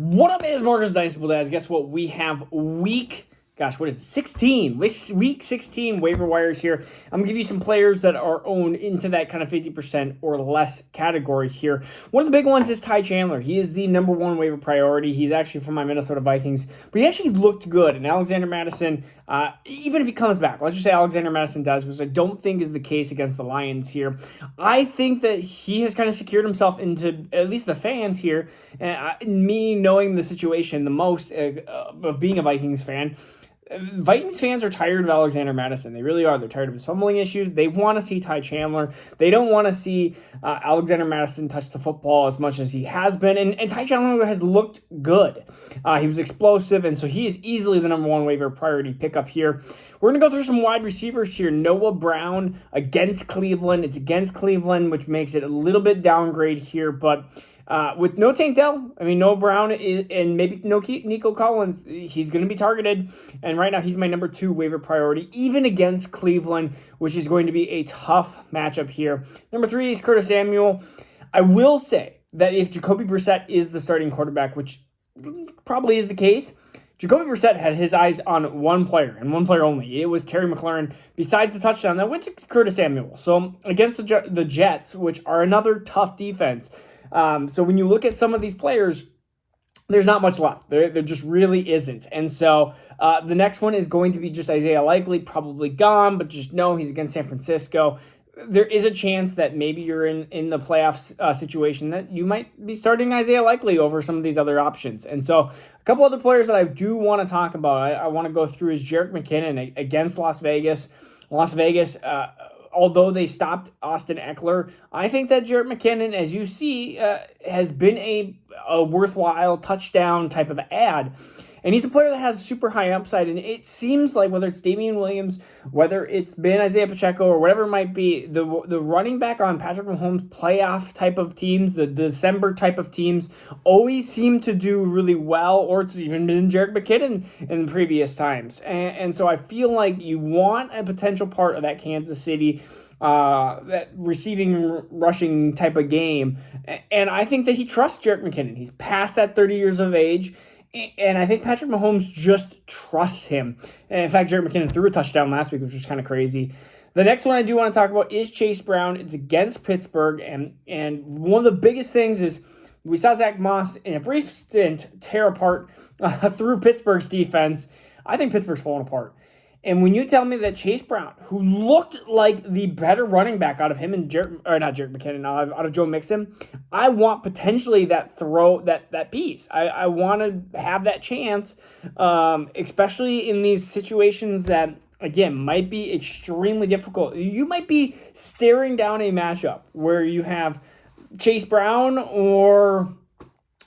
What up, is Marcus Dynasty Dads? Guess what? We have what is it? 16. Week 16 waiver wires here. I'm going to give you some players that are owned into that kind of 50% or less category here. One of the big ones is Ty Chandler. He is the number one waiver priority. He's actually from my Minnesota Vikings, but he actually looked good. And Alexander Mattison, even if he comes back, let's just say Alexander Mattison does, which I don't think is the case against the Lions here. I think that he has kind of secured himself into at least the fans here. Me knowing the situation the most of being a Vikings fan, Vikings fans are tired of Alexander Mattison. They really are. They're tired of his fumbling issues. They want to see Ty Chandler. They don't want to see Alexander Mattison touch the football as much as he has been. And Ty Chandler has looked good. He was explosive, and so he is easily the number one waiver priority pickup here. We're going to go through some wide receivers here. Noah Brown against Cleveland. It's against Cleveland, which makes it a little bit downgrade here, but with no Tank Dell, Noah Brown and maybe no Nico Collins, he's going to be targeted. And right now, he's my number two waiver priority, even against Cleveland, which is going to be a tough matchup here. Number three is Curtis Samuel. I will say that if Jacoby Brissett is the starting quarterback, which probably is the case, Jacoby Brissett had his eyes on one player and one player only. It was Terry McLaurin. Besides the touchdown, that went to Curtis Samuel. So against the Jets, which are another tough defense. So when you look at some of these players, there's not much left. There just really isn't. And so the next one is going to be just Isaiah Likely, probably gone, but just know he's against San Francisco. There is a chance that maybe you're in the playoffs situation that you might be starting Isaiah Likely over some of these other options. And so a couple other players that I do want to talk about, I want to go through is Jerick McKinnon against Las Vegas. Although they stopped Austin Eckler, I think that Jerick McKinnon, as you see, has been a worthwhile touchdown type of ad. And he's a player that has super high upside. And it seems like whether it's Damian Williams, whether it's been Isaiah Pacheco, or whatever it might be, the running back on Patrick Mahomes playoff type of teams, the December type of teams, always seem to do really well, or it's even been Jerick McKinnon in previous times. And so I feel like you want a potential part of that Kansas City that receiving, rushing type of game. And I think that he trusts Jerick McKinnon. He's past that 30 years of age. And I think Patrick Mahomes just trusts him. And in fact, Jerick McKinnon threw a touchdown last week, which was kind of crazy. The next one I do want to talk about is Chase Brown. It's against Pittsburgh. And one of the biggest things is we saw Zach Moss in a brief stint tear apart through Pittsburgh's defense. I think Pittsburgh's falling apart. And when you tell me that Chase Brown, who looked like the better running back out of him and out of Joe Mixon, I want potentially that piece. I want to have that chance, especially in these situations that, again, might be extremely difficult. You might be staring down a matchup where you have Chase Brown or,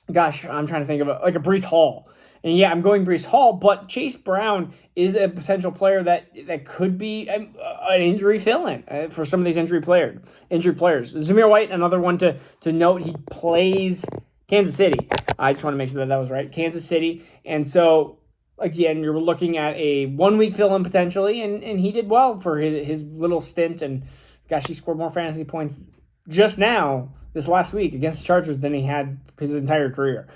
I'm trying to think of it, like a Breece Hall. And yeah, I'm going Breece Hall, but Chase Brown is a potential player that could be an injury fill-in for some of these injured players. Zamir White, another one to note, he plays Kansas City. I just want to make sure that was right. Kansas City. And so, again, you're looking at a 1 week fill-in potentially, and he did well for his little stint. And he scored more fantasy points just now this last week against the Chargers than he had his entire career.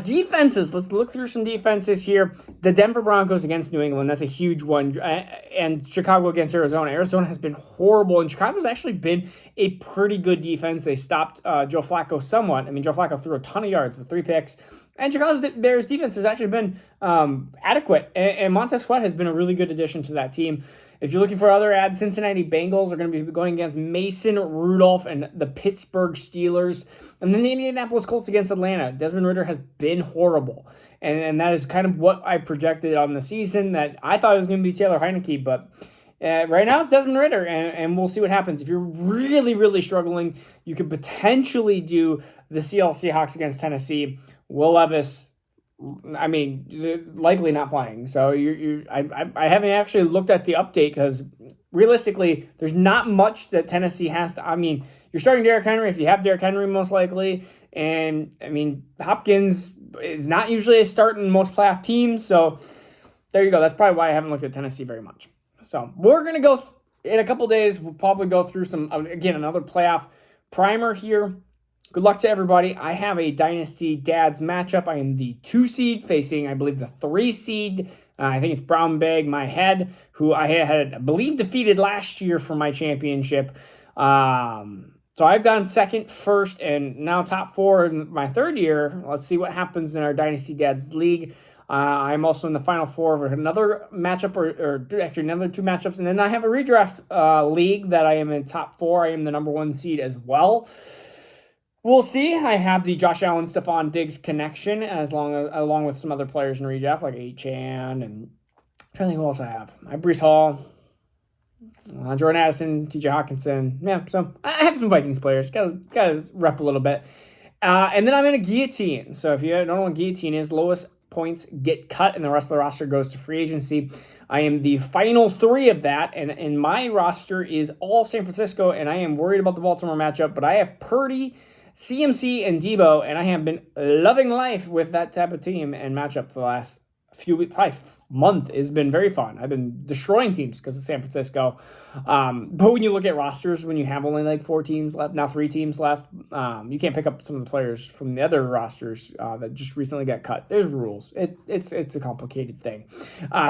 Defenses, let's look through some defenses here. The Denver Broncos against New England, that's a huge one. And Chicago against Arizona. Arizona has been horrible, and Chicago's actually been a pretty good defense. They stopped Joe Flacco somewhat. Joe Flacco threw a ton of yards with 3 picks. And Chicago's Bears defense has actually been adequate. And Montez Sweat has been a really good addition to that team. If you're looking for other ads, Cincinnati Bengals are going to be going against Mason Rudolph and the Pittsburgh Steelers. And then the Indianapolis Colts against Atlanta. Desmond Ridder has been horrible. And that is kind of what I projected on the season, that I thought it was going to be Taylor Heineke. But right now it's Desmond Ridder, and we'll see what happens. If you're really, really struggling, you could potentially do the Seattle Seahawks against Tennessee. Will Levis, likely not playing. So I haven't actually looked at the update because realistically, there's not much that Tennessee has to. You're starting Derrick Henry if you have Derrick Henry most likely. And, Hopkins is not usually a start in most playoff teams. So there you go. That's probably why I haven't looked at Tennessee very much. So we're going to go in a couple days. We'll probably go through another playoff primer here. good luck to everybody. I have a Dynasty Dads matchup. I am the 2 seed facing, I believe, the 3 seed. I think it's Brown Bag, my head, who I had, I believe, defeated last year for my championship. So I've gone second, first, and now top 4 in my 3rd year. Let's see what happens in our Dynasty Dads League. I'm also in the final 4 of another matchup, or actually another 2 matchups. And then I have a redraft league that I am in top 4. I am the number 1 seed as well. We'll see. I have the Josh Allen, Stephon Diggs connection along with some other players in redraft like Achan, and I'm trying to think who else I have. I have Breece Hall, Jordan Addison, TJ Hawkinson. Yeah, so I have some Vikings players. Got to rep a little bit. And then I'm in a guillotine. So if you don't know what guillotine is, lowest points get cut and the rest of the roster goes to free agency. I am the final 3 of that, and my roster is all San Francisco, and I am worried about the Baltimore matchup, but I have Purdy, CMC, and Debo, and I have been loving life with that type of team and matchup for the last few weeks, probably month. Has been very fun. I've been destroying teams because of San Francisco. But when you look at rosters, when you have only like 4 teams left, now 3 teams left, you can't pick up some of the players from the other rosters that just recently got cut. There's rules. It's a complicated thing.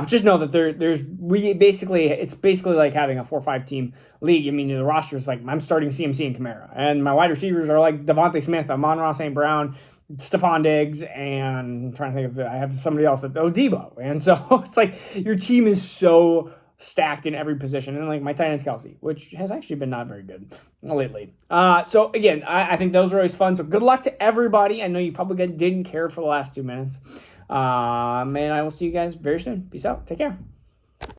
Just know that it's basically like having a 4 or 5 team league. I mean, the roster is like, I'm starting CMC and Kamara, and my wide receivers are like Devontae Smith, Amon-Ra St. Brown, Stephon Diggs, and I'm trying to think I have somebody else that's Debo. And so it's like your team is so stacked in every position. And like my tight end's Kelsey, which has actually been not very good lately. So again, I think those are always fun. So good luck to everybody. I know you probably didn't care for the last 2 minutes. And I will see you guys very soon. Peace out. Take care.